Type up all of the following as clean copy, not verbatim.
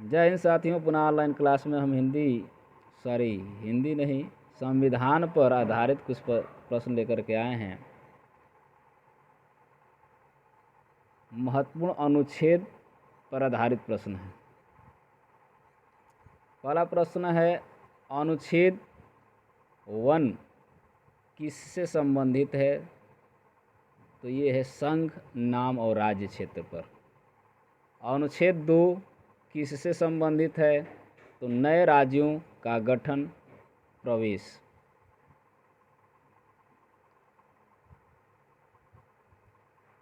जय हिंद साथियों, पुनः ऑनलाइन क्लास में हम हिंदी नहीं, संविधान पर आधारित कुछ प्रश्न लेकर के आए हैं। महत्वपूर्ण अनुच्छेद पर आधारित प्रश्न है। पहला प्रश्न है, अनुच्छेद 1 किससे संबंधित है? तो ये है संघ, नाम और राज्य क्षेत्र पर। अनुच्छेद 2 किससे संबंधित है? तो नए राज्यों का गठन, प्रवेश।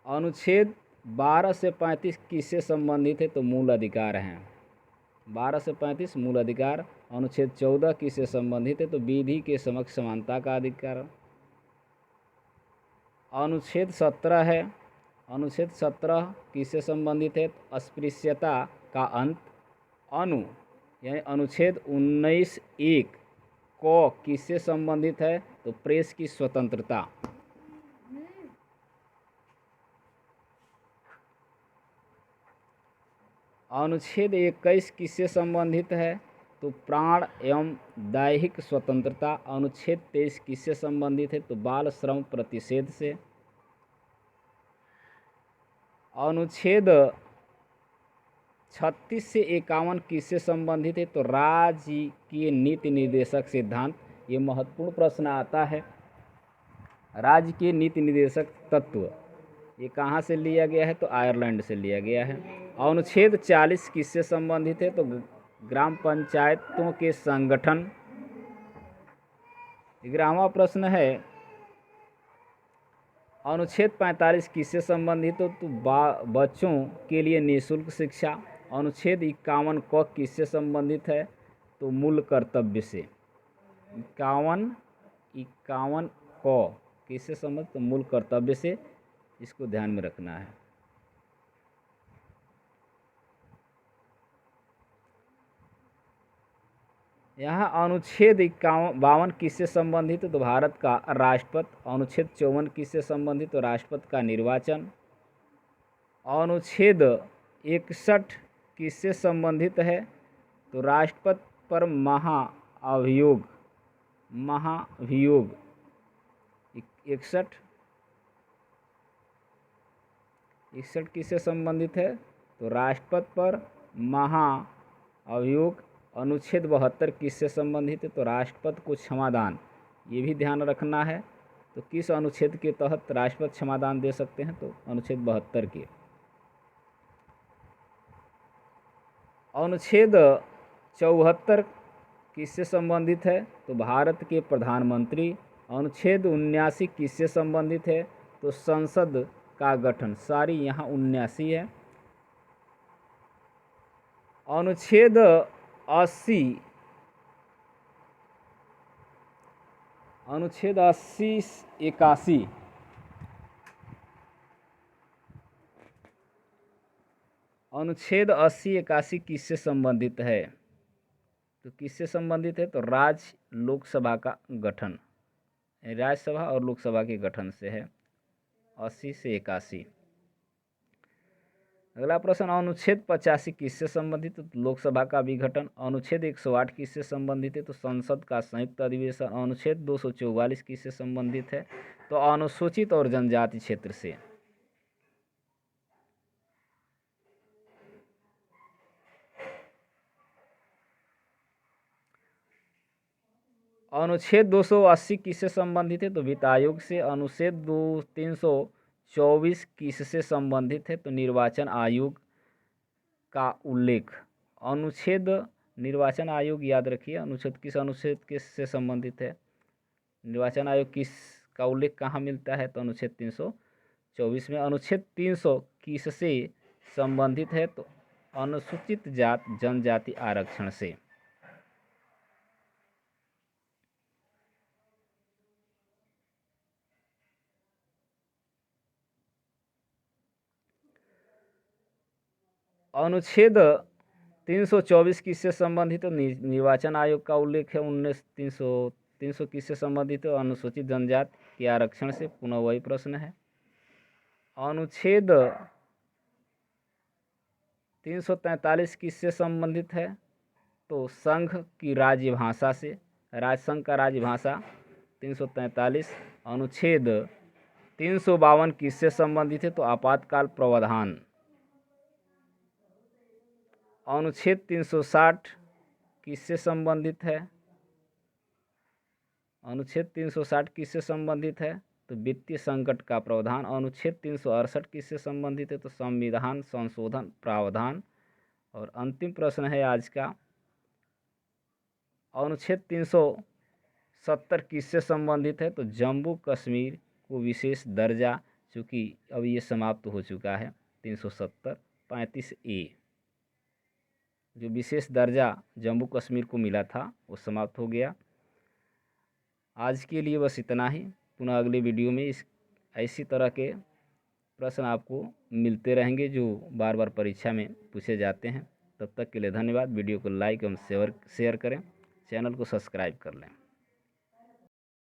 अनुच्छेद 12 से 35 किससे संबंधित है? तो मूल अधिकार हैं। 12 से 35 मूल अधिकार। अनुच्छेद 14 किससे संबंधित है? तो विधि के समक्ष समानता का अधिकार। अनुच्छेद 17 है। अनुच्छेद 17 किससे संबंधित है? अस्पृश्यता का अंत। यानी अनुच्छेद 19(1) को किससे संबंधित है? तो प्रेस की स्वतंत्रता। अनुच्छेद 21 किससे संबंधित है? तो प्राण एवं दैहिक स्वतंत्रता। अनुच्छेद 23 किससे संबंधित है? तो बाल श्रम प्रतिषेध से। अनुच्छेद 36 से 51 किससे संबंधित है? तो राजकीय नीति निर्देशक सिद्धांत। ये महत्वपूर्ण प्रश्न आता है। राजकीय नीति निर्देशक तत्व ये कहाँ से लिया गया है? तो आयरलैंड से लिया गया है। अनुच्छेद 40 किससे संबंधित है? तो ग्राम पंचायतों के संगठन। 11वां प्रश्न है, अनुच्छेद 45 किससे संबंधित हो? तो बच्चों के लिए निःशुल्क शिक्षा। अनुच्छेद 51 क किससे संबंधित है? तो मूल कर्तव्य से। 51 क किससे संबंधित? तो मूल कर्तव्य से। इसको ध्यान में रखना है। यहाँ अनुच्छेद 52 किससे संबंधित है? तो भारत का राष्ट्रपति। अनुच्छेद 54 किससे संबंधित? तो राष्ट्रपति का निर्वाचन। अनुच्छेद 61 किससे संबंधित है? तो राष्ट्रपति पर महाभियोग। 61 किससे संबंधित है? तो राष्ट्रपति पर महाअभियोग। अनुच्छेद 72 किससे संबंधित है? तो राष्ट्रपति को क्षमादान। ये भी ध्यान रखना है। तो किस अनुच्छेद के तहत राष्ट्रपति क्षमादान दे सकते हैं? तो अनुच्छेद 72 के। अनुच्छेद 74 किससे संबंधित है? तो भारत के प्रधानमंत्री। अनुच्छेद 79 किससे संबंधित है? तो संसद का गठन। सारी यहाँ 79 है। अनुच्छेद 80 81 अनुच्छेद 80 81 किससे संबंधित है? तो किससे संबंधित है? तो राज्य लोकसभा का गठन। राज्यसभा और लोकसभा के गठन से है। 80 से 81। अगला प्रश्न, अनुच्छेद 85 किससे संबंधित है? तो लोकसभा का विघटन। अनुच्छेद 108 किससे संबंधित है? तो संसद का संयुक्त अधिवेशन। अनुच्छेद 244 किससे संबंधित है? तो अनुसूचित और जनजाति क्षेत्र से। अनुच्छेद 280 किससे संबंधित है? तो वित्त आयोग से। अनुच्छेद 324 किससे संबंधित है? तो निर्वाचन आयोग का उल्लेख। अनुच्छेद निर्वाचन आयोग याद रखिए। अनुच्छेद किस अनुच्छेद किससे संबंधित है? निर्वाचन आयोग किस का उल्लेख कहाँ मिलता है? तो अनुच्छेद 324 में। अनुच्छेद 300 किससे संबंधित है? तो अनुसूचित जाति जनजाति आरक्षण से। अनुच्छेद 324 किससे संबंधित है? निर्वाचन आयोग का उल्लेख है। 300 किससे संबंधित है? अनुसूचित जनजाति के आरक्षण से। पुनः वही प्रश्न है। अनुच्छेद 343 किससे संबंधित है? तो संघ की राजभाषा से, राजसंघ का राजभाषा 343। अनुच्छेद 352 किससे संबंधित है? तो आपातकाल प्रावधान। अनुच्छेद 360 किससे संबंधित है? अनुच्छेद 360 किससे संबंधित है? तो वित्तीय संकट का प्रावधान। अनुच्छेद 368 किससे संबंधित है? तो संविधान संशोधन प्रावधान। और अंतिम प्रश्न है आज का, अनुच्छेद 370 किससे संबंधित है? तो जम्मू कश्मीर को विशेष दर्जा, चूँकि अब ये समाप्त हो चुका है। 370 35A जो विशेष दर्जा जम्मू कश्मीर को मिला था वो समाप्त हो गया। आज के लिए बस इतना ही। पुनः अगले वीडियो में ऐसी तरह के प्रश्न आपको मिलते रहेंगे जो बार बार परीक्षा में पूछे जाते हैं। तब तक के लिए धन्यवाद। वीडियो को लाइक एवं शेयर करें, चैनल को सब्सक्राइब कर लें।